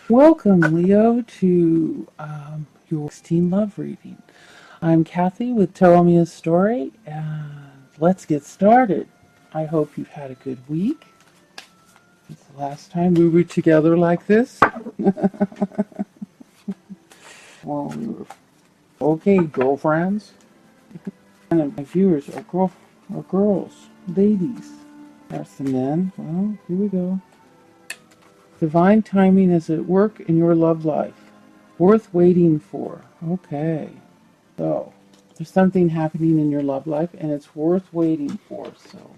Welcome, Leo, to your 16 love reading. I'm Kathy with Tell Me a Story, and let's get started. I hope you've had a good week. It's the last time we were together like this. Well, we were okay, girlfriends. And my viewers are girls, ladies. There's the men. Well, here we go. Divine timing is at work in your love life. Worth waiting for. Okay. So, there's something happening in your love life and it's worth waiting for. So,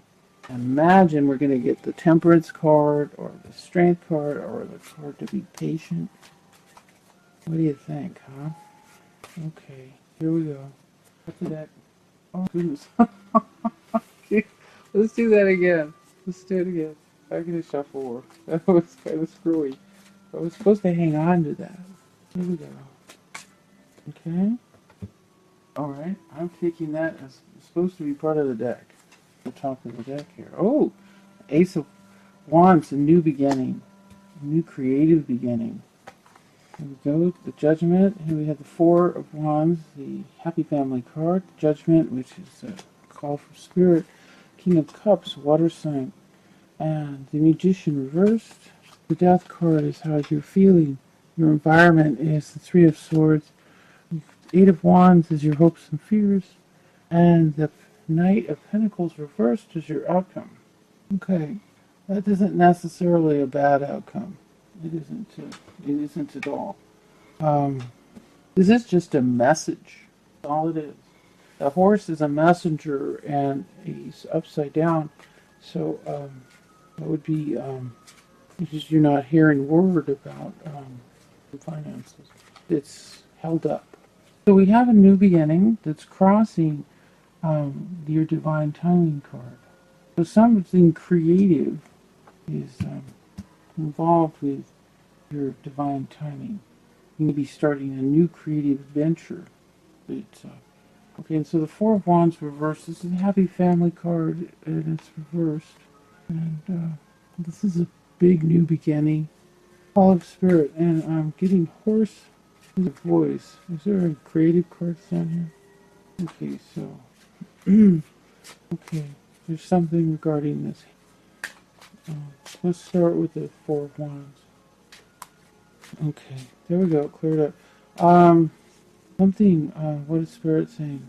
imagine we're going to get the Temperance card or the Strength card or the card to be patient. What do you think, huh? Okay, here we go. What's that? Oh, goodness. Okay, let's do that again. Let's do it again. I'm going to shuffle. That was kind of screwy. I was supposed to hang on to that. Here we go. Okay. Alright, I'm taking that as supposed to be part of the deck. The top of the deck here. Oh! Ace of Wands, a new beginning. A new creative beginning. Here we go, the Judgment. Here we have the Four of Wands, the Happy Family card. Judgment, which is a call for spirit. King of Cups, water sign. And the Magician reversed. The Death card is how you're feeling. Your environment is the Three of Swords. Eight of Wands is your hopes and fears, and the Knight of Pentacles reversed is your outcome. Okay, that isn't necessarily a bad outcome. It isn't. It isn't at all. This is just a message. That's all it is. The horse is a messenger, and he's upside down. So that would be because you're not hearing word about finances. It's held up. So we have a new beginning that's crossing your divine timing card. So something creative is involved with your divine timing. You may be starting a new creative venture. It's, okay, and so the Four of Wands reversed. This is a happy family card, and it's reversed. And this is a big new beginning. Call of Spirit, and I'm getting horse. The voice. Is there a creative card down here? Okay, so okay, there's something regarding this. Let's start with the Four of Wands. Okay, there we go. Cleared up. Something. What is Spirit saying?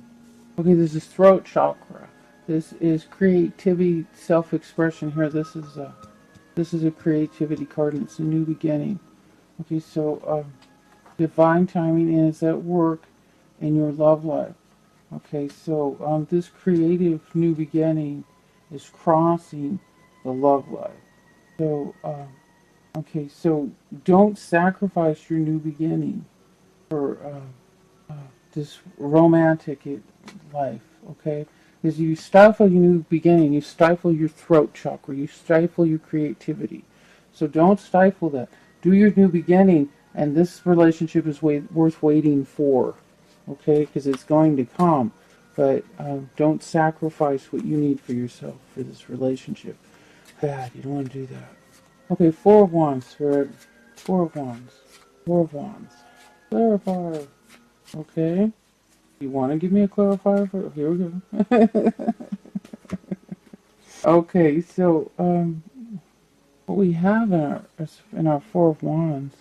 Okay, this is throat chakra. This is creativity, self-expression. Here, this is a creativity card, and it's a new beginning. Okay, so divine timing is at work in your love life. Okay, so this creative new beginning is crossing the love life. So, okay, so don't sacrifice your new beginning for this romantic life, okay? Because you stifle your new beginning, you stifle your throat chakra, you stifle your creativity. So don't stifle that. Do your new beginning, and this relationship is worth waiting for, okay? Because it's going to come. But don't sacrifice what you need for yourself for this relationship. Bad, you don't want to do that. Okay, Four of Wands, Spirit. Four of Wands. Four of Wands. Clarifier. Okay. You want to give me a clarifier? Here we go. Okay, so what we have in our Four of Wands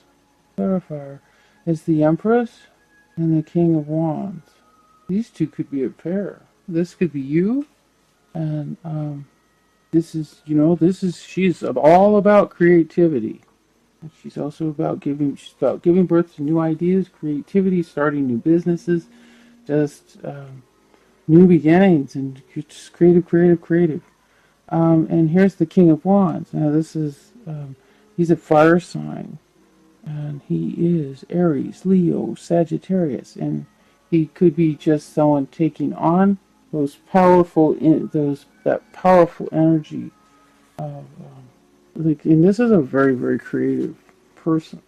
clarifier is the Empress and the King of Wands. These two could be a pair. This could be you, and this is, she's all about creativity. And she's also about giving birth to new ideas, creativity, starting new businesses, just new beginnings, and just creative. And here's the King of Wands. Now this is, he's a fire sign, and he is Aries, Leo, Sagittarius, and he could be just someone taking on that powerful energy of, and this is a very, very creative person.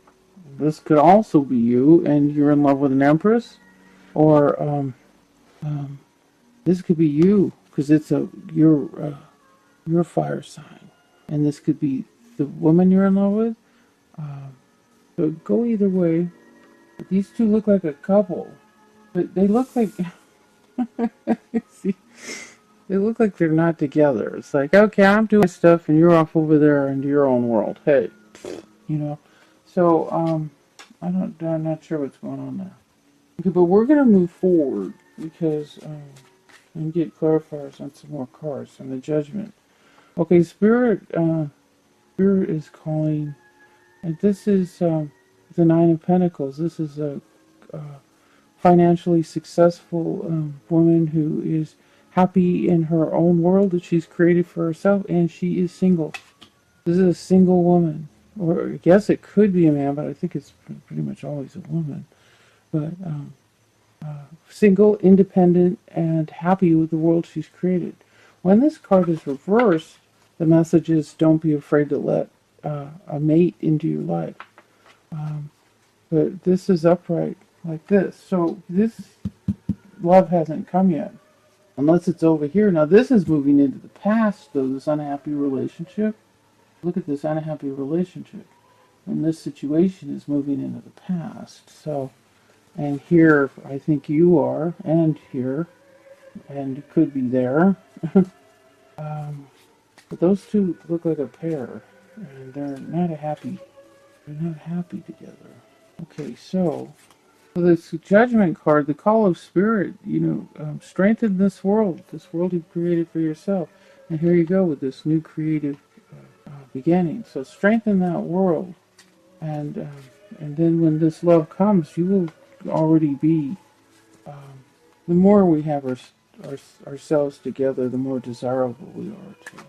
This could also be you, and you're in love with an Empress, or this could be you because you're a fire sign, and this could be the woman you're in love with. So go either way. But these two look like a couple. But they look like... See, they look like they're not together. It's like, okay, I'm doing my stuff and you're off over there into your own world. Hey, you know. So, I'm not sure what's going on there. Okay, but we're going to move forward because, and get clarifiers on some more cards on the judgment. Okay, Spirit is calling, and this is the Nine of Pentacles. This is a financially successful woman who is happy in her own world that she's created for herself, and she is single. This is a single woman, or I guess it could be a man, but I think it's pretty much always a woman. But single, independent, and happy with the world she's created. When this card is reversed, the message is don't be afraid to let a mate into your life. But this is upright like this. So this love hasn't come yet. Unless it's over here. Now this is moving into the past, though, this unhappy relationship. Look at this unhappy relationship. And this situation is moving into the past. So, and here I think you are, and here, and it could be there. But those two look like a pair, and they're not happy together. Okay, so this judgment card, the call of spirit, strengthen this world you've created for yourself. And here you go with this new creative beginning. So strengthen that world, and then when this love comes, you will already be. The more we have ourselves together, the more desirable we are to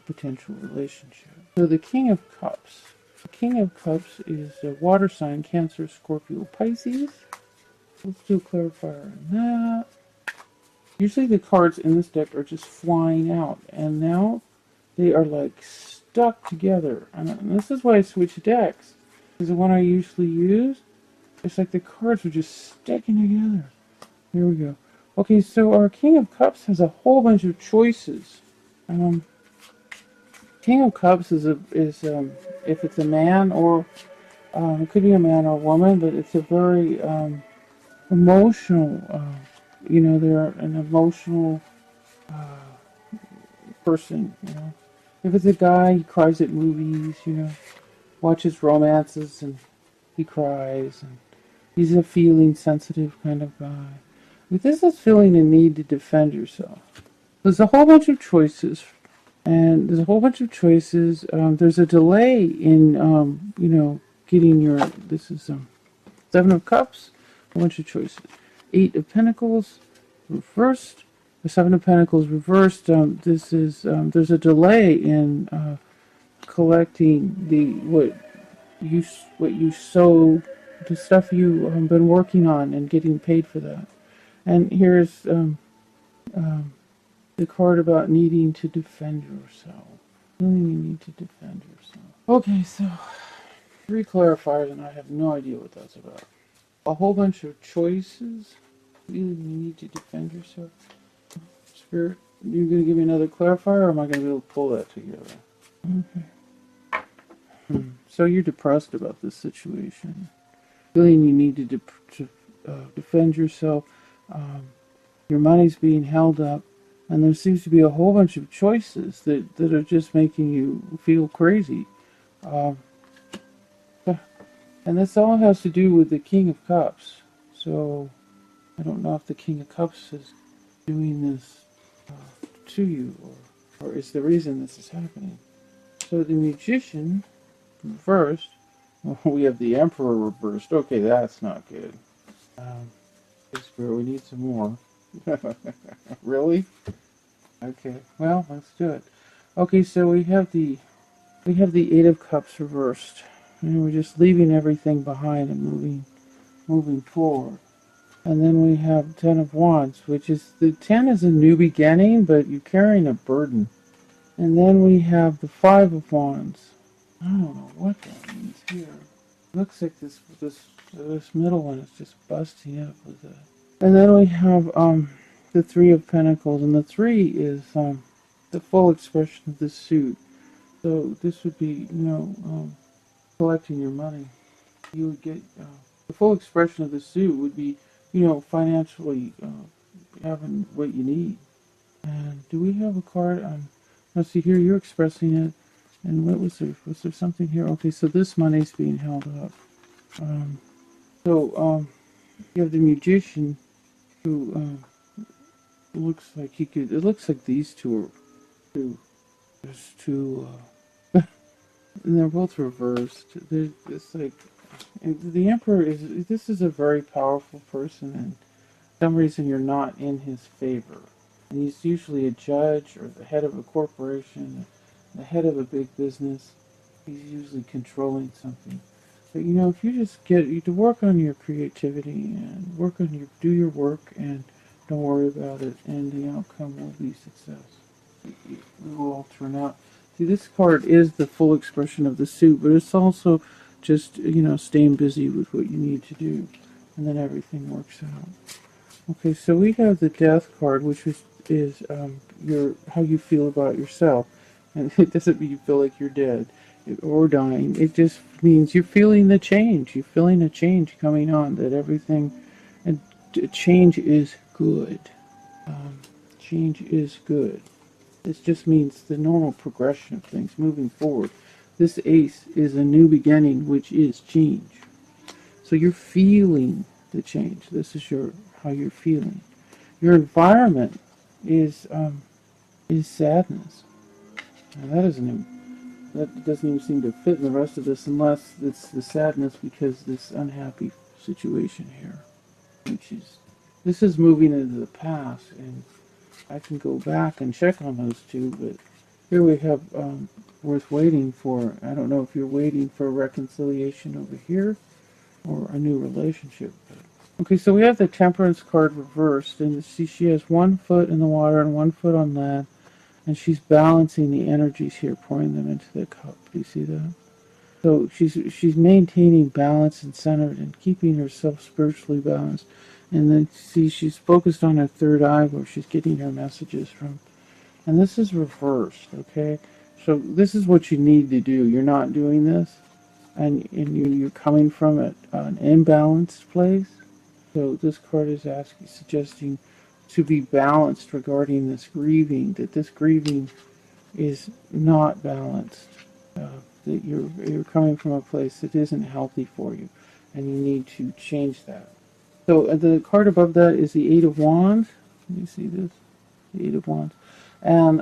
potential relationship. So the King of Cups. The King of Cups is a water sign, Cancer, Scorpio, Pisces. Let's do a clarifier on that. Usually the cards in this deck are just flying out, and now they are like stuck together. And this is why I switch decks. Because the one I usually use, it's like the cards are just sticking together. Here we go. Okay, so our King of Cups has a whole bunch of choices. King of Cups is if it's a man or it could be a man or a woman, but it's a very emotional. They're an emotional person. If it's a guy, he cries at movies. Watches romances and he cries, and he's a feeling sensitive kind of guy. But this is feeling a need to defend yourself. There's a whole bunch of choices. And there's a whole bunch of choices. There's a delay in, getting your, this is Seven of Cups, a bunch of choices. Eight of Pentacles, reversed. The Seven of Pentacles reversed. This is, there's a delay in collecting what you sow, the stuff you've been working on and getting paid for that. And here's, the card about needing to defend yourself. Feeling you need to defend yourself. Okay, so 3 clarifiers, and I have no idea what that's about. A whole bunch of choices. Feeling you need to defend yourself. Spirit, you're going to give me another clarifier, or am I going to be able to pull that together? Okay. So you're depressed about this situation. Feeling you need to defend yourself. Your money's being held up. And there seems to be a whole bunch of choices that are just making you feel crazy. And this all has to do with the King of Cups. So I don't know if the King of Cups is doing this to you, or is the reason this is happening. So the Magician reversed. We have the Emperor reversed. Okay, that's not good. Spirit, we need some more. Really? Okay, well, let's do it. Okay, so we have the Eight of Cups reversed, and we're just leaving everything behind and moving forward. And then we have Ten of Wands, which is, the 10 is a new beginning, but you're carrying a burden. And then we have the Five of Wands. I don't know what that means here. Looks like this middle one is just busting up with that. And then we have the Three of Pentacles, and the 3 is the full expression of the suit. So this would be, collecting your money. You would get the full expression of the suit would be, financially having what you need. And do we have a card? Let's see here. You're expressing it. And what was there? Was there something here? Okay, so this money's being held up. Um, so you have the magician who looks like he could. It looks like these two are two. There's two, and they're both reversed. It's like the emperor is. This is a very powerful person, and for some reason you're not in his favor. And he's usually a judge or the head of a corporation, the head of a big business. He's usually controlling something. But if you just get you to work on your creativity and do your work and don't worry about it, and the outcome will be success. It will all turn out. See, this card is the full expression of the suit, but it's also just staying busy with what you need to do, and then everything works out. Okay, so we have the Death card, which is your how you feel about yourself, and it doesn't mean you feel like you're dead or dying. It just means you're feeling the change. You're feeling a change coming on. That everything and change is good. Change is good. This just means the normal progression of things moving forward. This ace is a new beginning, which is change. So you're feeling the change. This is how you're feeling. Your environment is sadness. Now that doesn't even seem to fit in the rest of this, unless it's the sadness because this unhappy situation here, this is moving into the past, and I can go back and check on those two, but here we have worth waiting for. I don't know if you're waiting for reconciliation over here or a new relationship. Okay, so we have the Temperance card reversed, and see she has 1 foot in the water and 1 foot on land, and she's balancing the energies here, pouring them into the cup. Do you see that? So she's maintaining balance and centered and keeping herself spiritually balanced. And then see she's focused on her third eye where she's getting her messages from. And this is reversed, okay? So this is what you need to do. You're not doing this, and you're coming from an imbalanced place. So this card is suggesting to be balanced regarding this grieving, that this grieving is not balanced. That you're coming from a place that isn't healthy for you, and you need to change that. So the card above that is the Eight of Wands. Let me see this, the Eight of Wands, and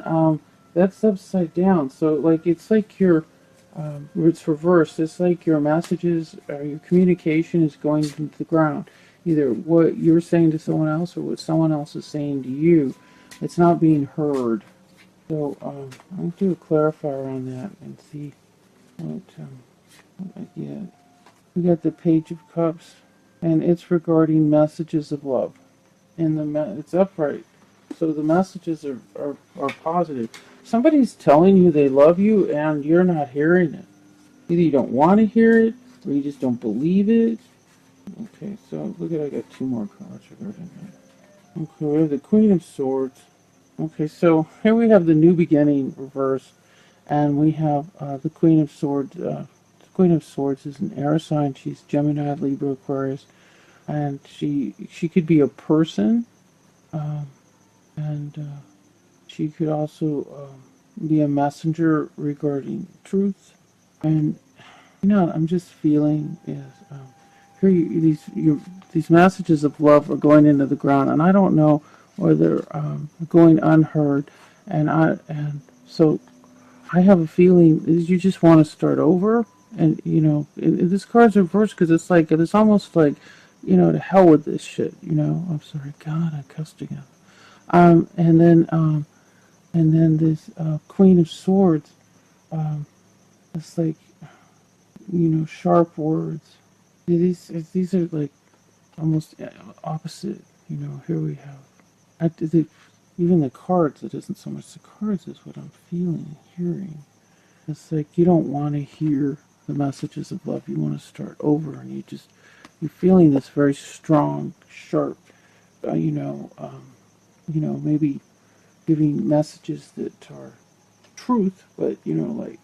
that's upside down. So it's like it's reversed. It's like your messages or your communication is going into the ground. Either what you're saying to someone else or what someone else is saying to you. It's not being heard. So I'll do a clarifier on that and see what I get. We got the Page of Cups, and it's regarding messages of love. And it's upright, so the messages are positive. Somebody's telling you they love you, and you're not hearing it. Either you don't want to hear it, or you just don't believe it. Okay, so look at I got 2 more cards regarding that. Okay, we have the Queen of Swords. Okay, so here we have the New Beginning reversed, and we have the Queen of Swords. The Queen of Swords is an air sign. She's Gemini, Libra, Aquarius, and she could be a person, and she could also be a messenger regarding truth. And I'm just feeling is here these messages of love are going into the ground, and I don't know whether going unheard, and so I have a feeling you just want to start over, and this card's reversed because it's almost like to hell with this shit. I'm sorry, God, I cussed again. And then this Queen of Swords, it's like sharp words. These are like almost opposite. Here we have even the cards. It isn't so much the cards as what I'm feeling and hearing. It's like you don't want to hear the messages of love. You want to start over, and you're feeling this very strong, sharp. Maybe giving messages that are truth, but kind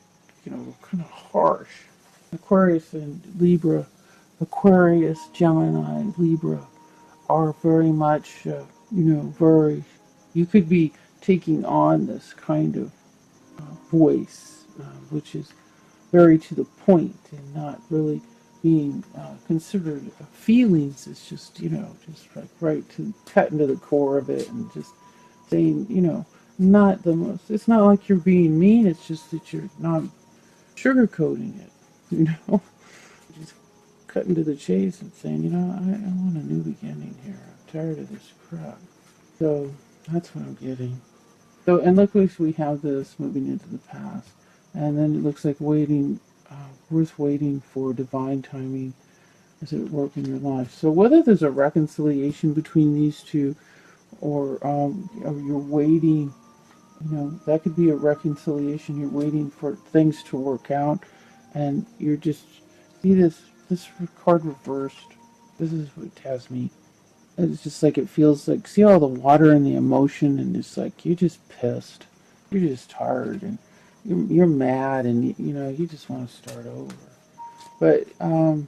of harsh. Aquarius and Libra, Aquarius, Gemini, Libra are very much, very, you could be taking on this kind of voice, which is very to the point and not really being considered feelings. It's just, just like right to cut into the core of it and just saying, not the most, it's not like you're being mean, it's just that you're not sugarcoating it, just cutting to the chase and saying, I want a new beginning here. I'm tired of this crap. So that's what I'm getting. So, and look, we have this moving into the past. And then it looks like waiting, worth waiting for divine timing as it work in your life. So whether there's a reconciliation between these two, or you're waiting, that could be a reconciliation. You're waiting for things to work out, and you're just, see this card reversed. This is what has me. It's just like, it feels like, see all the water and the emotion, and it's like you're just pissed. You're just tired, and you're mad, and you just want to start over. But and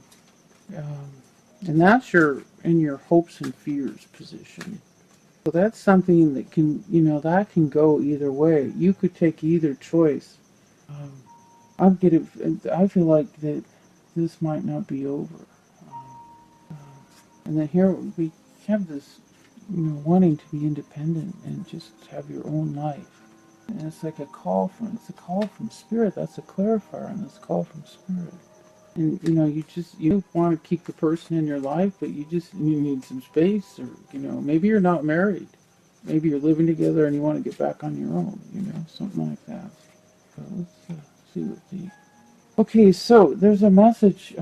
that's in your hopes and fears position. So that's something that can, that can go either way. You could take either choice. I feel like that this might not be over. And then here we have this, wanting to be independent and just have your own life. And it's like it's a call from spirit. That's a clarifier on this call from spirit. And you want to keep the person in your life, but you need some space, or maybe you're not married, maybe you're living together and you want to get back on your own, something like that. So let's see what okay. So there's a message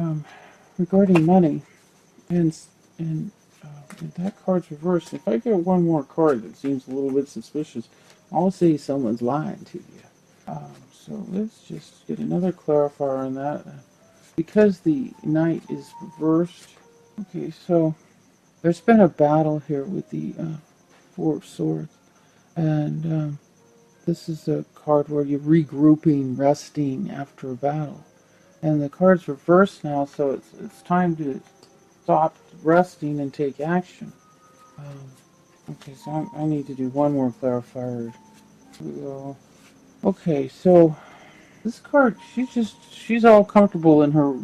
regarding money, and that card's reversed. If I get one more card that seems a little bit suspicious, I'll say someone's lying to you. So let's just get another clarifier on that. Because the knight is reversed. Okay, so there's been a battle here with the Four of Swords. And this is a card where you're regrouping, resting after a battle. And the card's reversed now, so it's time to stop resting and take action. Okay, so I need to do one more clarifier. Here we go. Okay, so this card, she's all comfortable in her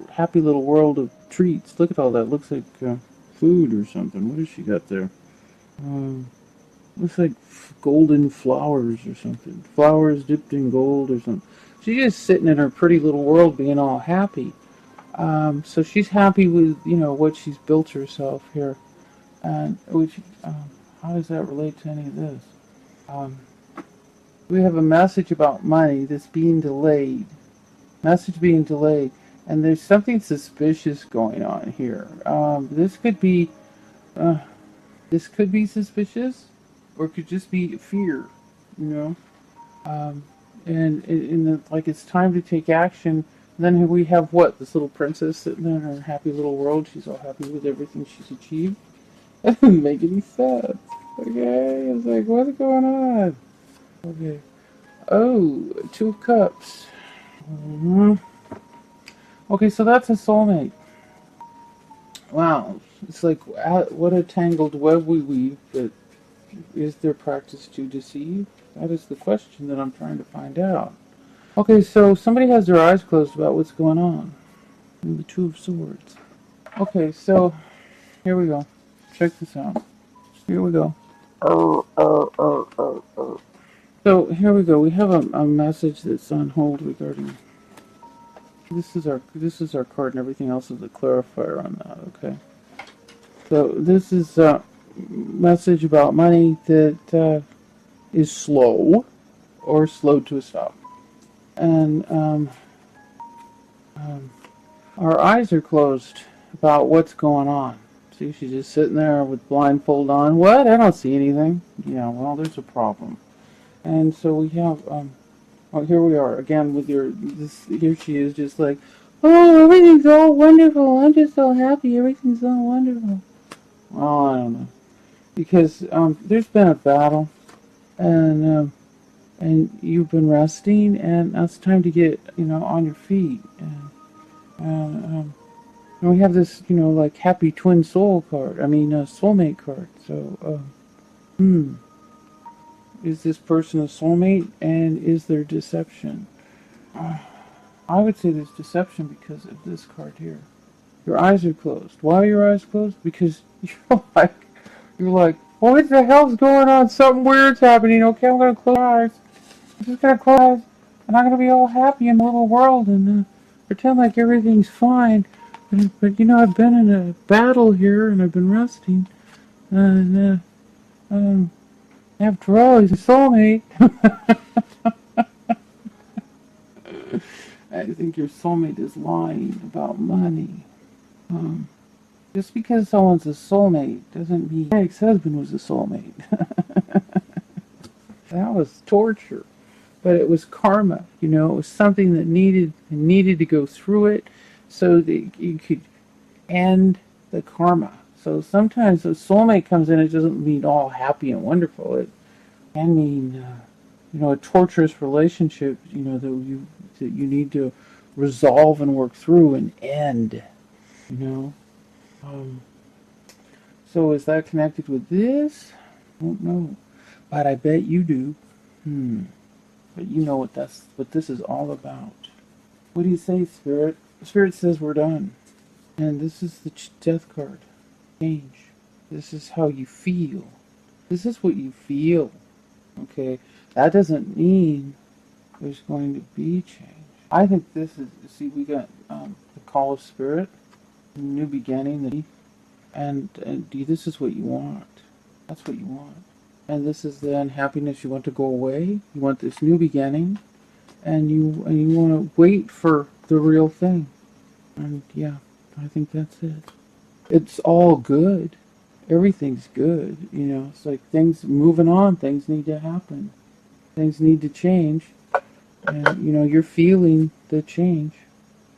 happy little world of treats. Look at all that. Looks like food or something. What has she got there? Looks like golden flowers or something. Flowers dipped in gold or something. She's just sitting in her pretty little world being all happy. So she's happy with, what she's built herself here. And how does that relate to any of this? We have a message about money that's being delayed. Message being delayed. And there's something suspicious going on here. This could be suspicious, or it could just be fear, and like it's time to take action. And then we have what? This little princess sitting there in her happy little world. She's all happy with everything she's achieved. That doesn't make any sense. Okay, it's like, what's going on? Okay. Oh, Two of Cups. Okay, so that's a soulmate. Wow. It's like, what a tangled web we weave, but is there practice to deceive? That is the question that I'm trying to find out. Okay, so somebody has their eyes closed about what's going on. And the Two of Swords. Okay, so here we go. Check this out. Here we go. So here we go. We have a message that's on hold regarding. This is our card, and everything else is a clarifier on that. Okay. So this is a message about money that is slow, or slowed to a stop, and our eyes are closed about what's going on. See, she's just sitting there with blindfold on. What? I don't see anything. Yeah, well, there's a problem. And so we have, oh, here we are again with here she is just like, oh, everything's all wonderful. I'm just so happy. Everything's all wonderful. Well, I don't know. Because there's been a battle, and you've been resting, and now it's time to get, on your feet. And And we have this, like happy twin soul card. I mean, soulmate card. So, is this person a soulmate, and is there deception? I would say there's deception because of this card here. Your eyes are closed. Why are your eyes closed? Because you're like, what the hell's going on? Something weird's happening. Okay, I'm gonna close my eyes. I'm just gonna close my eyes, and I'm gonna be all happy in the little world and pretend like everything's fine. But I've been in a battle here, and I've been resting. And after all, he's a soulmate. I think your soulmate is lying about money. Just because someone's a soulmate doesn't mean my ex-husband was a soulmate. That was torture. But it was karma, it was something that needed to go through it so that you could end the karma. So sometimes a soulmate comes in, it doesn't mean all happy and wonderful. It can mean, a torturous relationship, that you need to resolve and work through and end, you know. So is that connected with this? I don't know, but I bet you do. But you know what this is all about. What do you say, Spirit? Spirit says we're done. And this is the death card. Change. This is how you feel. This is what you feel. Okay? That doesn't mean there's going to be change. I think this is, see, we got the call of Spirit, new beginning, and this is what you want. That's what you want. And this is the unhappiness. You want to go away. You want this new beginning, and you want to wait for the real thing. And yeah, I think that's it. It's all good. Everything's good. It's like things moving on. Things need to happen. Things need to change. And you're feeling the change,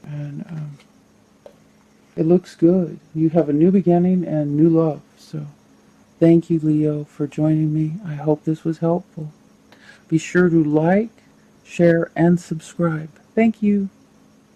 and it looks good. You have a new beginning and new love. So thank you, Leo, for joining me. I hope this was helpful. Be sure to like, share, and subscribe. Thank you.